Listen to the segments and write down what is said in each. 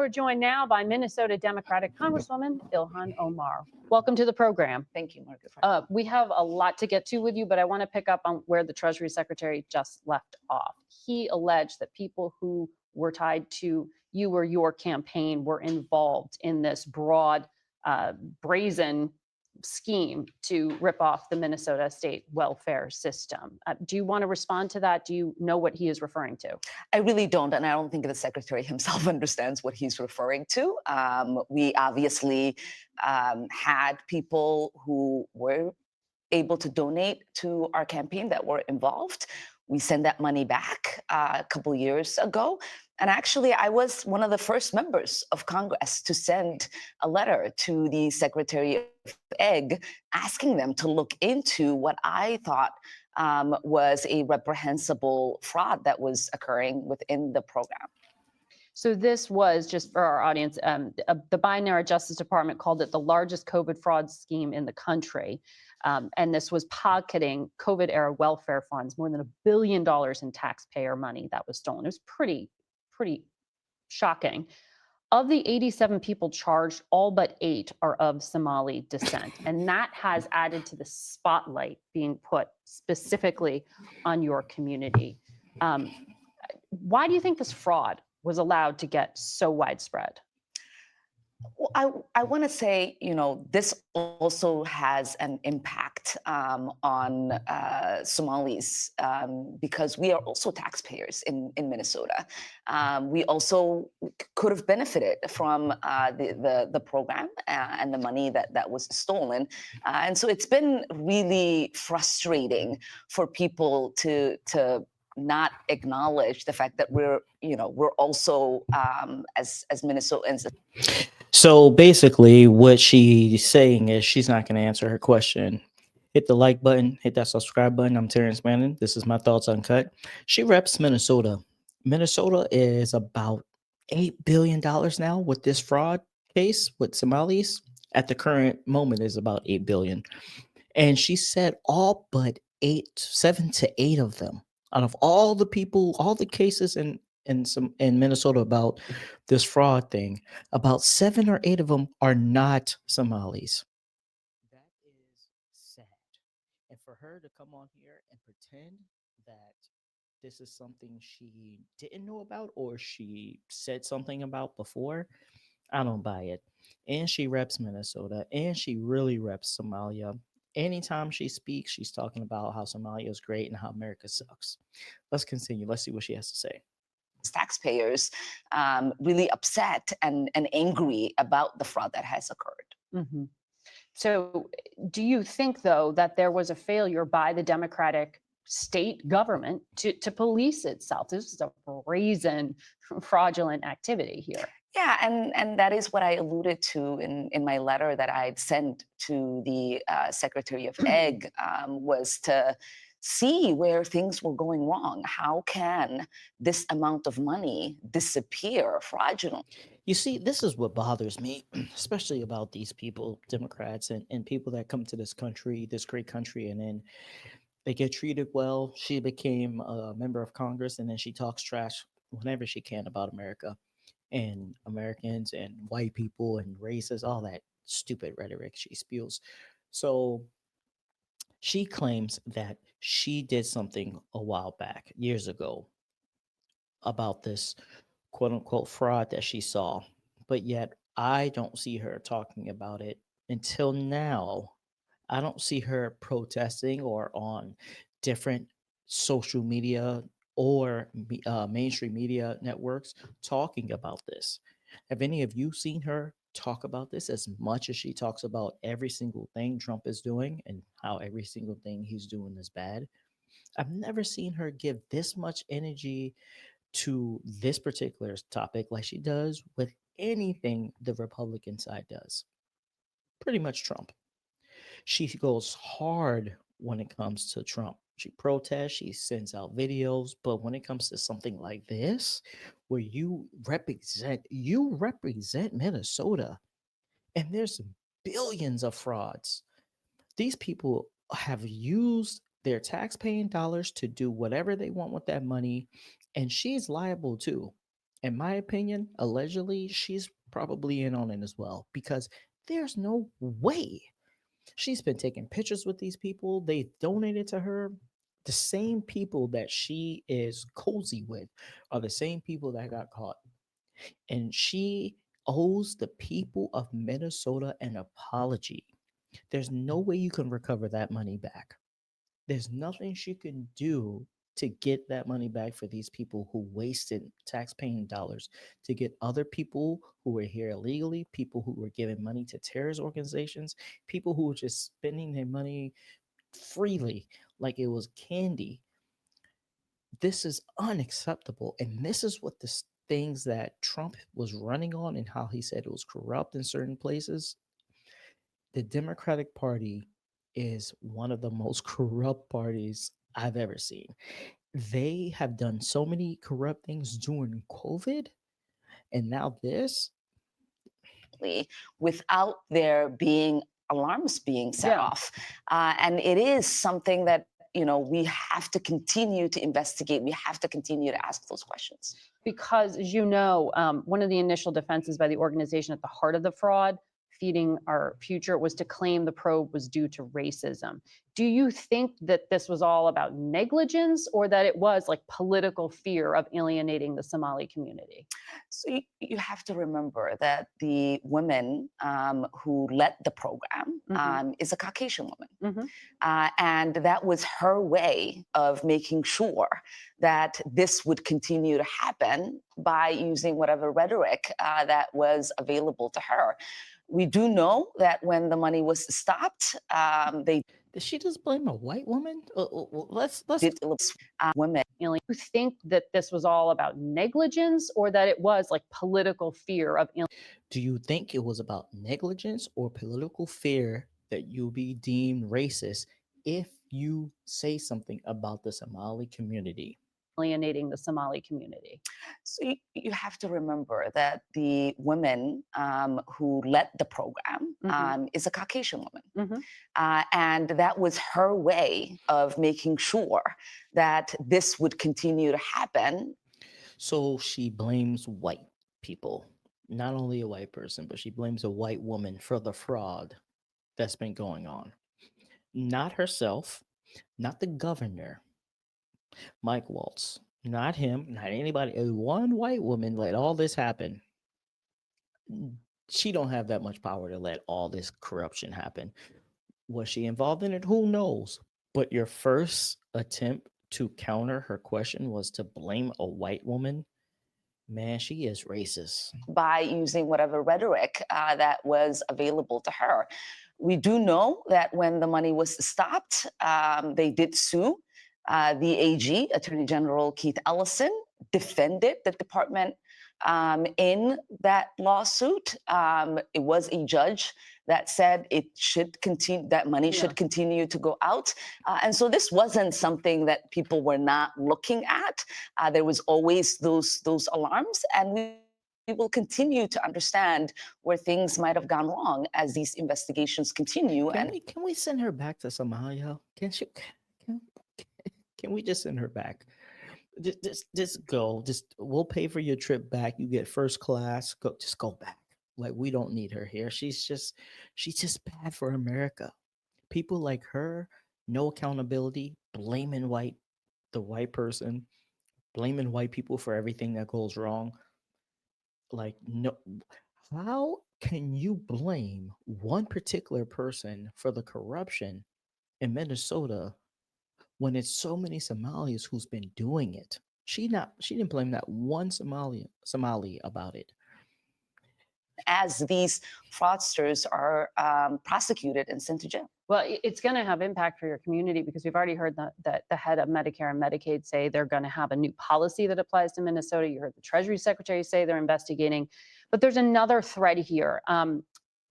we're joined now by Minnesota Democratic Congresswoman Ilhan Omar. Welcome to the program. Thank you, Margaret. We have a lot to get to with you, but I want to pick up on where the Treasury Secretary just left off. He alleged that people who were tied to you or your campaign were involved in this broad, brazen scheme to rip off the Minnesota state welfare system. Do you want to respond to that? Do you know what he is referring to? I really don't, and I don't think the secretary himself understands what he's referring to. We obviously had people who were able to donate to our campaign that were involved. We sent that money back a couple years ago. And actually, I was one of the first members of Congress to send a letter to the Secretary of Ag asking them to look into what I thought was a reprehensible fraud that was occurring within the program. So this was, just for our audience, the Biden-era Justice Department called it the largest COVID fraud scheme in the country. And this was pocketing COVID-era welfare funds, more than $1 billion in taxpayer money that was stolen. It was pretty shocking. Of the 87 people charged, all but 8 are of Somali descent. And that has added to the spotlight being put specifically on your community. Why do you think this fraud was allowed to get so widespread? Well, I want to say, this also has an impact on Somalis because we are also taxpayers in Minnesota. We also could have benefited from the program and the money that was stolen. And so it's been really frustrating for people to not acknowledge the fact that we're also as Minnesotans. So basically what she's saying is she's not going to answer her question. Hit the like button, hit that subscribe button. I'm Terrence Manning. This is My Thoughts Uncut. She reps Minnesota. Minnesota is about $8 billion now with this fraud case with Somalis. At the current moment is about $8 billion. And she said all but 7 to 8 of them, out of all the people, all the cases in Minnesota about this fraud thing, about 7 or 8 of them are not Somalis. That is sad. And for her to come on here and pretend that this is something she didn't know about or she said something about before, I don't buy it. And she reps Minnesota, and she really reps Somalia. Anytime she speaks, she's talking about how Somalia is great and how America sucks. Let's continue. Let's see what she has to say. Taxpayers really upset and angry about the fraud that has occurred. Mm-hmm. So do you think, though, that there was a failure by the Democratic state government to police itself? This is a brazen, fraudulent activity here. Yeah, and that is what I alluded to in my letter that I'd sent to the Secretary of Ag, was to see where things were going wrong. How can this amount of money disappear fraudulently? You see, this is what bothers me, especially about these people, Democrats and people that come to this country, this great country, and then they get treated well. She became a member of Congress, and then she talks trash whenever she can about America and Americans and white people and races, all that stupid rhetoric she spews. So she claims that she did something a while back, years ago, about this quote unquote fraud that she saw. But yet I don't see her talking about it until now. I don't see her protesting or on different social media or mainstream media networks talking about this. Have any of you seen her talk about this as much as she talks about every single thing Trump is doing and how every single thing he's doing is bad? I've never seen her give this much energy to this particular topic like she does with anything the Republican side does. Pretty much Trump. She goes hard when it comes to Trump. She protests, she sends out videos, but when it comes to something like this, where you represent Minnesota, and there's billions of frauds. These people have used their taxpaying dollars to do whatever they want with that money, and she's liable too. In my opinion, allegedly, she's probably in on it as well because there's no way. She's been taking pictures with these people. They donated to her. The same people that she is cozy with are the same people that got caught. And she owes the people of Minnesota an apology. There's no way you can recover that money back. There's nothing she can do to get that money back for these people who wasted tax-paying dollars to get other people who were here illegally, people who were giving money to terrorist organizations, people who were just spending their money freely like it was candy. This is unacceptable. And this is what the things that Trump was running on and how he said it was corrupt in certain places. The Democratic Party is one of the most corrupt parties I've ever seen. They have done so many corrupt things during COVID, and now this. Without there being alarms being set Yeah. off. And it is something that, we have to continue to investigate. We have to continue to ask those questions. Because, as you know, one of the initial defenses by the organization at the heart of the fraud, Feeding Our Future, was to claim the probe was due to racism. Do you think that this was all about negligence or that it was like political fear of alienating the Somali community? So you have to remember that the woman who led the program is a Caucasian woman. Mhm. And that was her way of making sure that this would continue to happen by using whatever rhetoric that was available to her. We do know that when the money was stopped, they Did she just blame a white woman? Let's did women. You think that this was all about negligence or that it was like political fear of Do you think it was about negligence or political fear that you'll be deemed racist if you say something about the Somali community? alienating the Somali community? So you have to remember that the woman who led the program is a Caucasian woman. Mhm. And that was her way of making sure that this would continue to happen. So she blames white people, not only a white person, but she blames a white woman for the fraud that's been going on. Not herself, not the governor, Mike Waltz, not him, not anybody. One white woman let all this happen. She don't have that much power to let all this corruption happen. Was she involved in it? Who knows? But your first attempt to counter her question was to blame a white woman. Man, she is racist. By using whatever rhetoric that was available to her. We do know that when the money was stopped, they did sue. The AG, Attorney General Keith Ellison, defended the department in that lawsuit. It was a judge that said it should continue, that money should continue to go out. And so this wasn't something that people were not looking at. There was always those alarms, and we will continue to understand where things might have gone wrong as these investigations continue. Can we send her back to Somalia? Can, can we just send her back? Just go. Just we'll pay for your trip back. You get first class. Just go back. Like we don't need her here. She's just bad for America. People like her, no accountability, blaming the white person, blaming white people for everything that goes wrong. Like no, how can you blame one particular person for the corruption in Minnesota when it's so many Somalis who's been doing it? She didn't blame that one Somali about it. As these fraudsters are prosecuted and sent to jail. Well, it's going to have impact for your community because we've already heard that the head of Medicare and Medicaid say they're going to have a new policy that applies to Minnesota. You heard the Treasury Secretary say they're investigating. But there's another thread here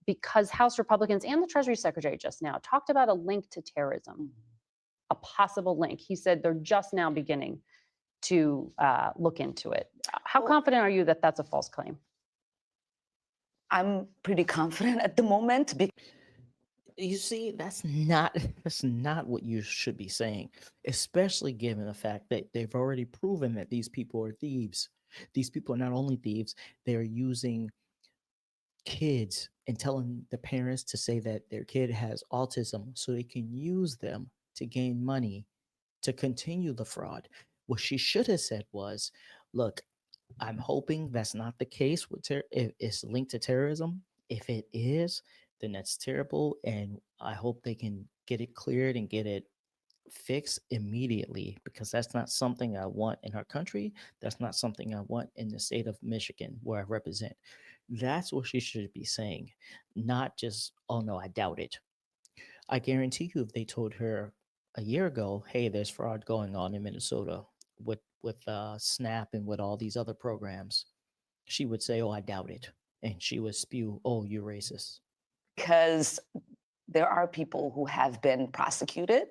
because House Republicans and the Treasury Secretary just now talked about a link to terrorism, a possible link. He said they're just now beginning to look into it. How confident are you that that's a false claim? I'm pretty confident at the moment. You see, that's not what you should be saying, especially given the fact that they've already proven that these people are thieves. These people are not only thieves, they're using kids and telling the parents to say that their kid has autism so they can use them to gain money to continue the fraud. What she should have said was, look, I'm hoping that's not the case with if it's linked to terrorism. If it is, then that's terrible. And I hope they can get it cleared and get it fixed immediately, because that's not something I want in our country. That's not something I want in the state of Michigan where I represent. That's what she should be saying, not just, oh no, I doubt it. I guarantee you, if they told her a year ago, hey, there's fraud going on in Minnesota with SNAP and with all these other programs, she would say, oh, I doubt it. And she would spew, oh, you're racist. Because there are people who have been prosecuted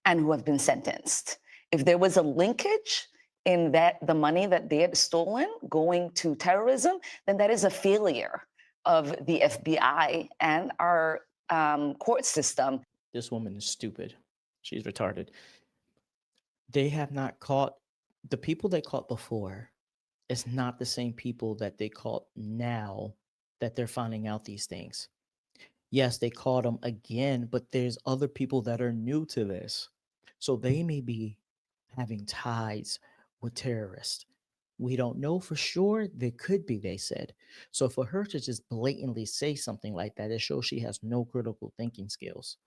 and who have been sentenced. If there was a linkage in that the money that they had stolen going to terrorism, then that is a failure of the FBI and our court system. This woman is stupid. She's retarded. They have not caught the people they caught before. It's not the same people that they caught now that they're finding out these things. Yes, they caught them again, but there's other people that are new to this. So they may be having ties with terrorists. We don't know for sure. There could be, they said. So for her to just blatantly say something like that, it shows she has no critical thinking skills.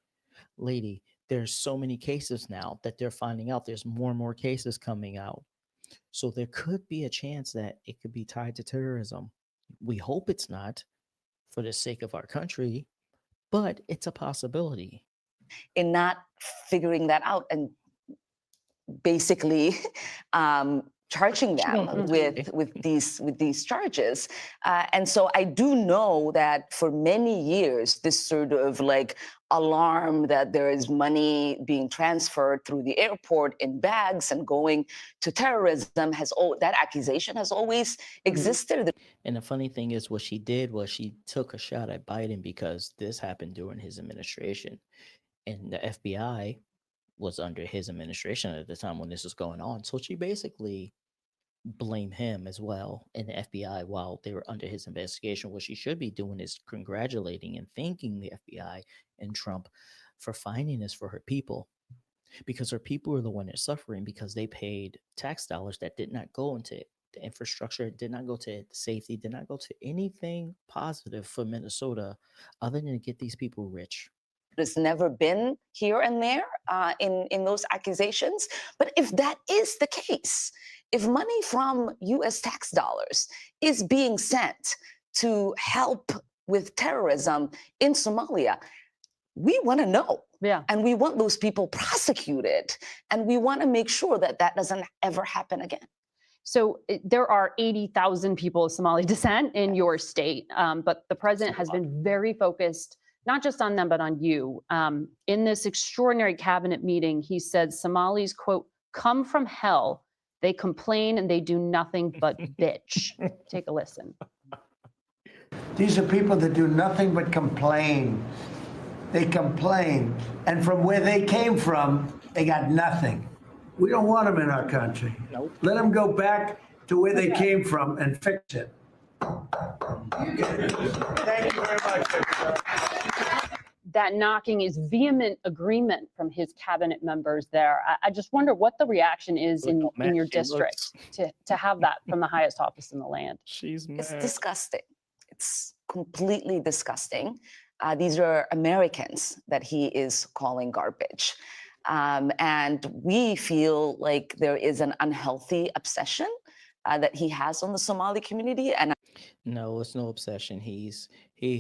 Lady, there's so many cases now that they're finding out. There's more and more cases coming out. So there could be a chance that it could be tied to terrorism. We hope it's not, for the sake of our country, but it's a possibility. In not figuring that out and basically charging them with these charges. And so I do know that for many years, this sort of like alarm that there is money being transferred through the airport in bags and going to terrorism that accusation has always existed. And the funny thing is, what she did was she took a shot at Biden because this happened during his administration, and the FBI was under his administration at the time when this was going on. So she basically blame him as well and the FBI while they were under his investigation. What she should be doing is congratulating and thanking the FBI and Trump for finding this for her people, because her people are the one that's suffering because they paid tax dollars that did not go into the infrastructure, did not go to safety, did not go to anything positive for Minnesota other than to get these people rich. There's never been here and there in those accusations. But if that is the case, if money from US tax dollars is being sent to help with terrorism in Somalia, we want to know. Yeah. And we want those people prosecuted. And we want to make sure that that doesn't ever happen again. So there are 80,000 people of Somali descent in your state, but the president has been very focused not just on them, but on you. In this extraordinary cabinet meeting, he said Somalis, quote, come from hell. They complain and they do nothing but bitch. Take a listen. These are people that do nothing but complain. They complain. And from where they came from, they got nothing. We don't want them in our country. Nope. Let them go back to where they came from and fix it. Thank you very much, everybody. That knocking is vehement agreement from his cabinet members there. I just wonder what the reaction is in your district to have that from the highest office in the land. She's mad. It's disgusting. It's completely disgusting. These are Americans that he is calling garbage. And we feel like there is an unhealthy obsession that he has on the Somali community. And no, it's no obsession. He's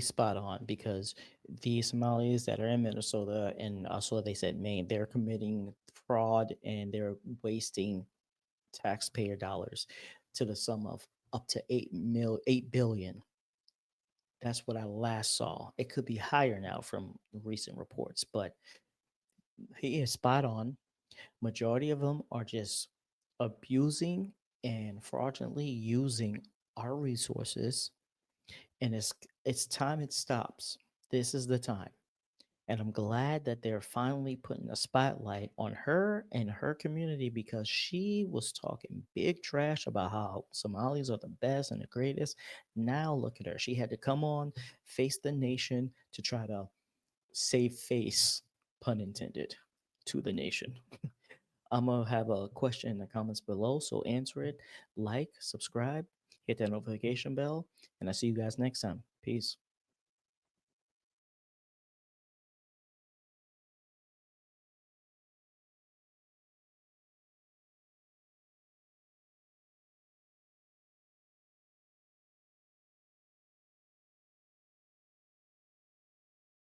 spot on, because the Somalis that are in Minnesota and also they said Maine, they're committing fraud and they're wasting taxpayer dollars to the sum of up to 8 billion. That's what I last saw. It could be higher now from recent reports, but he is spot on. Majority of them are just abusing and fraudulently using our resources, and it's time it stops. This is the time. And I'm glad that they're finally putting a spotlight on her and her community because she was talking big trash about how Somalis are the best and the greatest. Now look at her. She had to come on, face the nation to try to save face, pun intended, to the nation. I'm going to have a question in the comments below, so answer it, like, subscribe, hit that notification bell, and I'll see you guys next time. Peace.